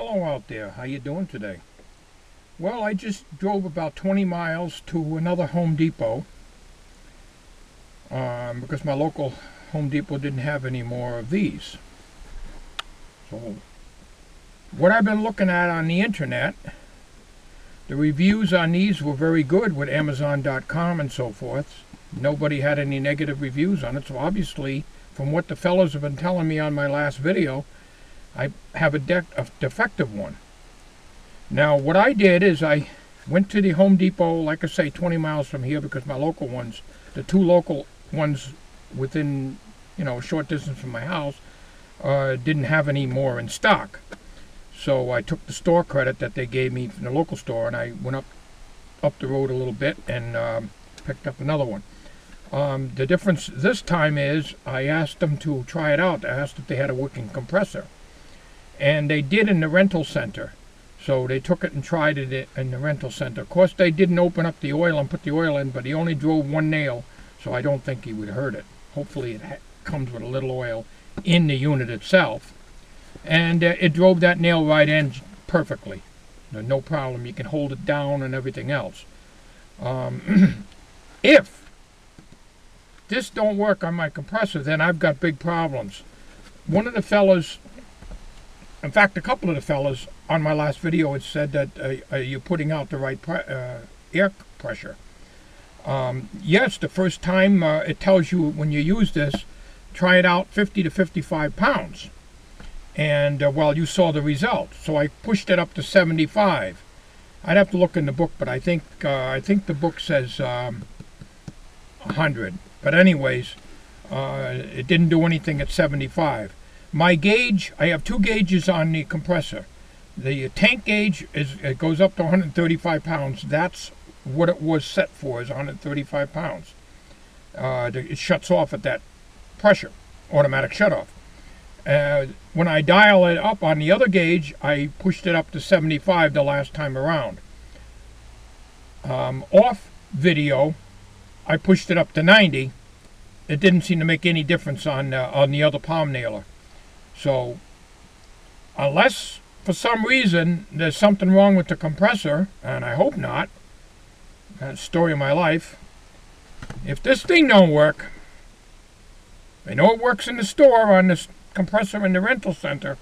Hello out there, how you doing today? Well, I just drove about 20 miles to another Home Depot because my local Home Depot didn't have any more of these. So what I've been looking at on the internet, the reviews on these were very good with Amazon.com and so forth. Nobody had any negative reviews on it, so obviously from what the fellows have been telling me on my last video, I have a defective one. Now what I did is I went to the Home Depot, like I say, 20 miles from here, because my local ones, the two local ones within, a short distance from my house, didn't have any more in stock. So I took the store credit that they gave me from the local store, and I went up the road a little bit and picked up another one. The difference this time is I asked them to try it out. I asked if they had a working compressor, and they did in the rental center. So they took it and tried it in the rental center. Of course, they didn't open up the oil and put the oil in, but he only drove one nail, so I don't think he would hurt it. Hopefully it comes with a little oil in the unit itself. And it drove that nail right in perfectly. No problem. You can hold it down and everything else. If this don't work on my compressor, then I've got big problems. One of the fellas, in fact, a couple of the fellas on my last video had said that you're putting out the right air pressure. Yes, the first time it tells you when you use this, try it out 50 to 55 pounds. And well, you saw the result. So I pushed it up to 75. I'd have to look in the book, but I think the book says 100. But anyways, it didn't do anything at 75. My gauge, I have two gauges on the compressor. The tank gauge it goes up to 135 pounds. That's what it was set for, is 135 pounds. It shuts off at that pressure, automatic shutoff. When I dial it up on the other gauge, I pushed it up to 75 the last time around. Off video, I pushed it up to 90. It didn't seem to make any difference on the other palm nailer. So, unless for some reason there's something wrong with the compressor, and I hope not, that's the story of my life. If this thing don't work, I know it works in the store on this compressor in the rental center.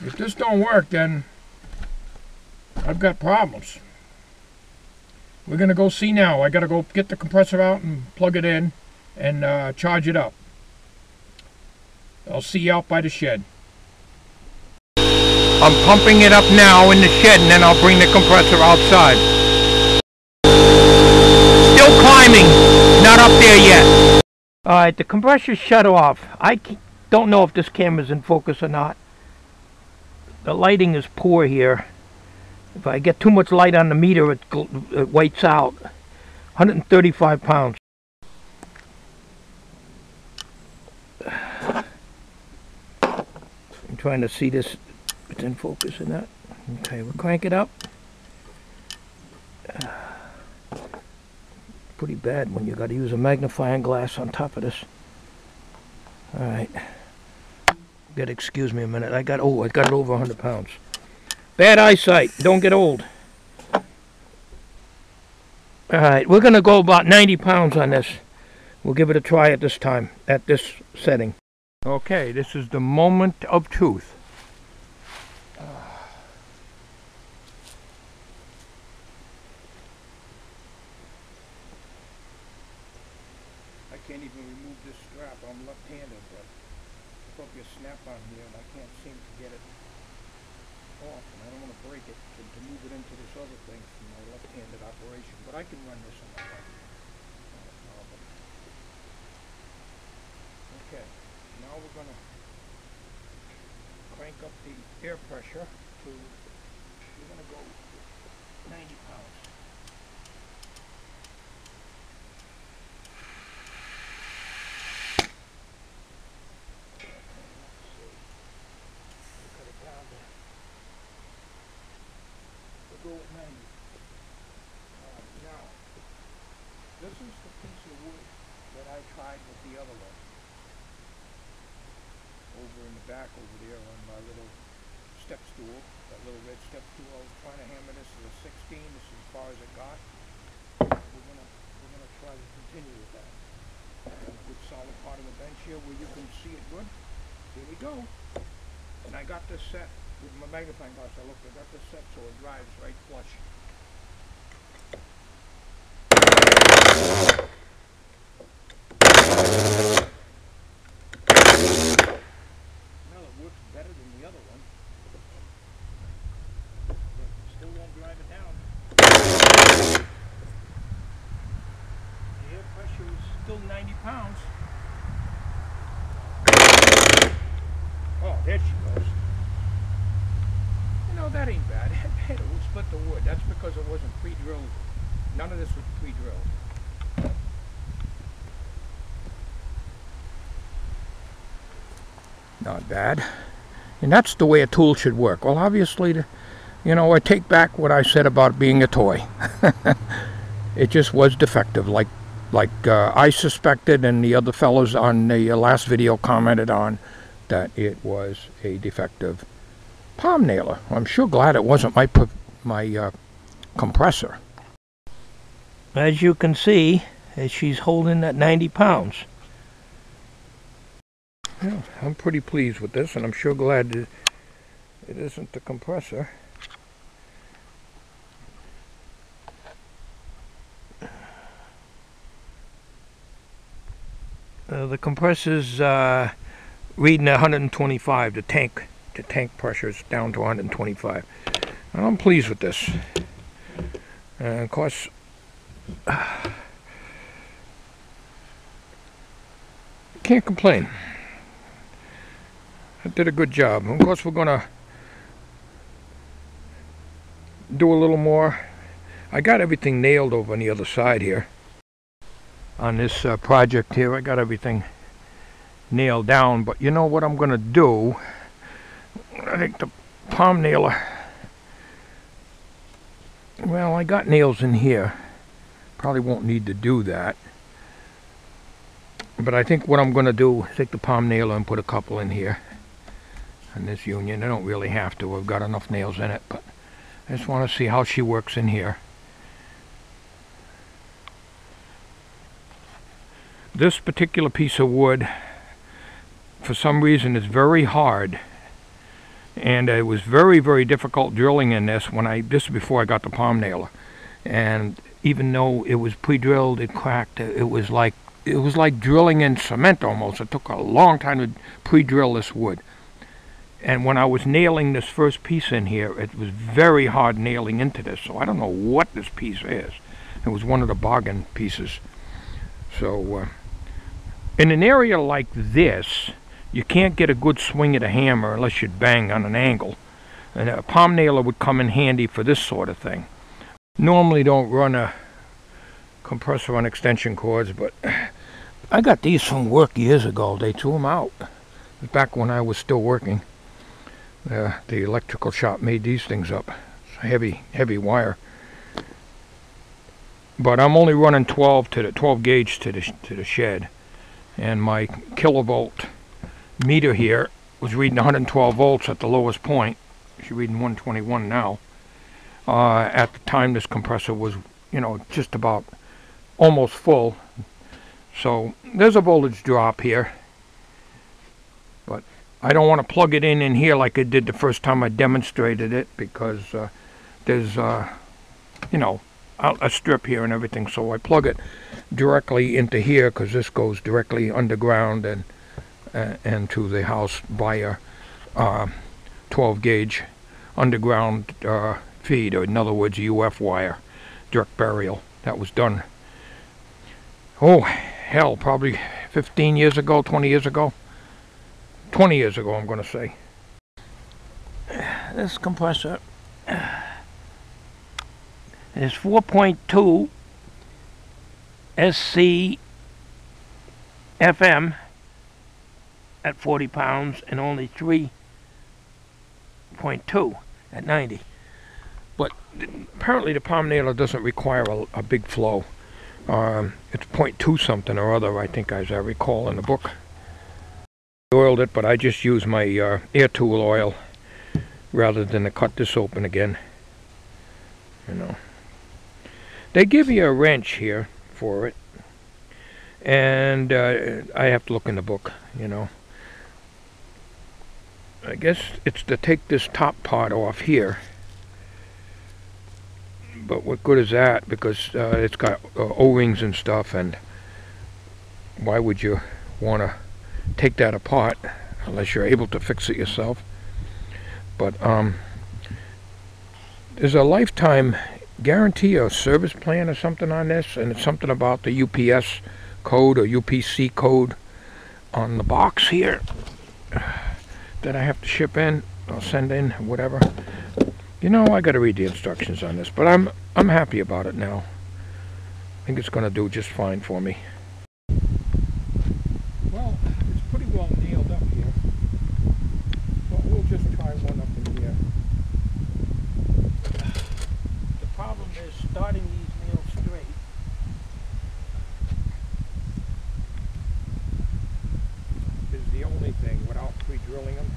If this don't work, then I've got problems. We're going to go see now. I got to go get the compressor out and plug it in and charge it up. I'll see you out by the shed. I'm pumping it up now in the shed, and then I'll bring the compressor outside. Still climbing, not up there yet. Alright, the compressor's shut off. I don't know if this camera's in focus or not. The lighting is poor here. If I get too much light on the meter, it whites out. 135 pounds. I'm trying to see this. It's in focus or not. Okay, we'll crank it up. Pretty bad when you got to use a magnifying glass on top of this. Alright. Gotta excuse me a minute. I got it over 100 pounds. Bad eyesight. Don't get old. Alright, we're gonna go about 90 pounds on this. We'll give it a try at this time, at this setting. Okay, this is the moment of truth. I can't even remove this strap. I'm left-handed, but there's supposed to be a snap on here, and I can't seem to get it off, and I don't want to break it to move it into this other thing from my left-handed operation, but I can run this on my right. Not a problem. Okay, now we're going to crank up the air pressure to, we're going to go 90 pounds. Go at 90. Now, this is the piece of wood that I tried with the other one. Over in the back over there on my little step stool, that little red step stool. I was trying to hammer this to the 16. This is as far as it got. We're gonna try to continue with that. A good solid part of the bench here where you can see it good. Here we go. And I got this set with my magnifying glass. I got this set so it drives right flush. Well, it works better than the other one. But still won't drive it down. The air pressure is still 90 pounds. Oh, there she goes. You know, that ain't bad. It will split the wood. That's because it wasn't pre-drilled. None of this was pre-drilled. Not bad. And that's the way a tool should work. Well, obviously, you know, I take back what I said about being a toy. It just was defective, like I suspected, and the other fellows on the last video commented on that it was a defective palm nailer. I'm sure glad it wasn't my compressor. As you can see, she's holding that 90 pounds. Yeah, I'm pretty pleased with this, and I'm sure glad that it isn't the compressor. The compressor's reading 125. The tank pressure is down to 125. And I'm pleased with this. Of course, can't complain. I did a good job. Of course, we're gonna do a little more. I got everything nailed over on the other side here. On this project here, I got everything nailed down. But you know what I'm gonna do? I think the palm nailer. Well, I got nails in here. Probably won't need to do that. But I think what I'm gonna do is take the palm nailer and put a couple in here. In this union, I don't really have to. I've got enough nails in it, but I just want to see how she works in here. This particular piece of wood, for some reason, is very hard, and it was very, very difficult drilling in this this is before I got the palm nailer. And even though it was pre-drilled, it cracked. It was like drilling in cement almost. It took a long time to pre-drill this wood. And when I was nailing this first piece in here, it was very hard nailing into this. So I don't know what this piece is. It was one of the bargain pieces. So in an area like this, you can't get a good swing of the hammer unless you bang on an angle. And a palm nailer would come in handy for this sort of thing. Normally don't run a compressor on extension cords, but I got these from work years ago. They threw them out. Back when I was still working. The electrical shop made these things up. It's heavy wire. But I'm only running 12 gauge to the shed, and my kilovolt meter here was reading 112 volts at the lowest point. She's reading 121 now. At the time, this compressor was, you know, just about almost full. So there's a voltage drop here. But I don't want to plug it in here like I did the first time I demonstrated it, because there's you know, a strip here and everything. So I plug it directly into here, because this goes directly underground and to the house via 12 gauge underground feed, or in other words, UF wire, direct burial. That was done, oh hell, probably 15 years ago, 20 years ago. 20 years ago, I'm going to say. This compressor is 4.2 SC FM at 40 pounds and only 3.2 at 90. But apparently the palm nailer doesn't require a big flow. It's 0.2 something or other, I think, as I recall in the book. Oiled it, but I just use my air tool oil, rather than to cut this open again. You know, they give you a wrench here for it, and I have to look in the book. You know, I guess it's to take this top part off here. But what good is that? Because it's got O-rings and stuff, and why would you want to take that apart unless you're able to fix it yourself? But there's a lifetime guarantee or service plan or something on this, and it's something about the UPS code or UPC code on the box here that I have to ship in or send in, whatever. You know, I got to read the instructions on this, but I'm happy about it now. I think it's going to do just fine for me. Well, it's pretty well nailed up here, but we'll just try one up in here. The problem is starting these nails straight. Is the only thing without pre-drilling them.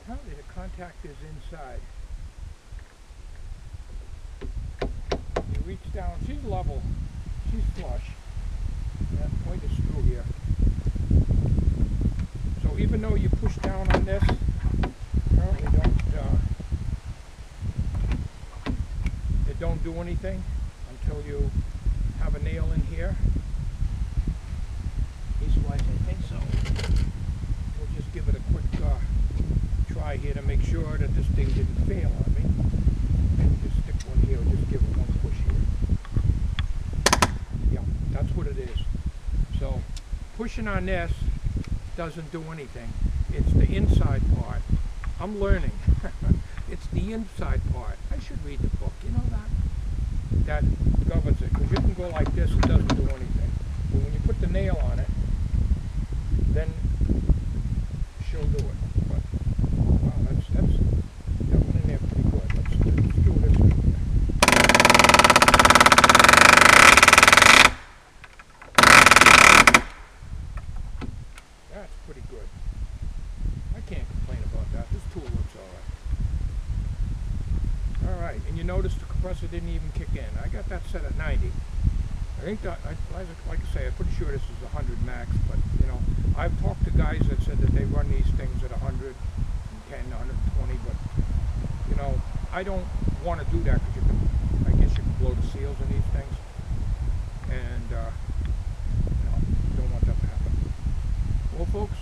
Apparently the contact is inside. You reach down, she's level, she's flush. That point is screw here. So even though you push down on this, apparently it don't do anything until you have a nail in here. I think so. We'll just give it a quick try here to make sure that this thing didn't fail on me. Just stick one here, just give it one push here. Yeah, that's what it is. So pushing on this doesn't do anything. It's the inside part. I'm learning. It's the inside part. I should read the book, you know that? That governs it, because you can go like this, it doesn't do anything. But when you put the nail on it, then she'll do it. But wow, that went in there pretty good. Let's do this one here. That's pretty good. I can't complain about that. This tool looks alright. Alright, and you notice the compressor didn't even kick in. I got that set at 90. I think that, like I say, I'm pretty sure this is 100 max, but you know, I've talked to guys that said that they run these things at 110, 120, but you know, I don't want to do that because I guess you can blow the seals in these things, and you know, you don't want that to happen. Well, folks,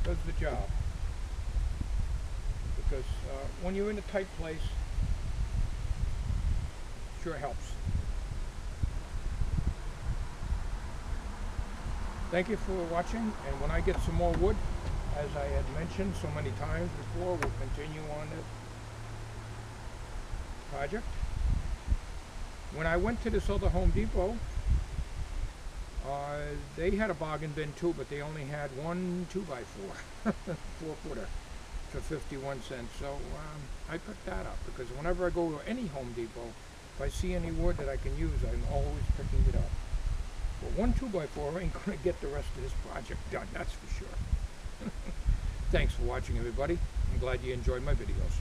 does the job, because when you're in a tight place, sure helps. Thank you for watching, and when I get some more wood, as I had mentioned so many times before, we'll continue on this project. When I went to this other Home Depot, they had a bargain bin too, but they only had one 2x4, 4-footer for 51 cents. So I picked that up because whenever I go to any Home Depot, if I see any wood that I can use, I'm always picking it up. But one 2x4 ain't going to get the rest of this project done, that's for sure. Thanks for watching, everybody. I'm glad you enjoyed my videos.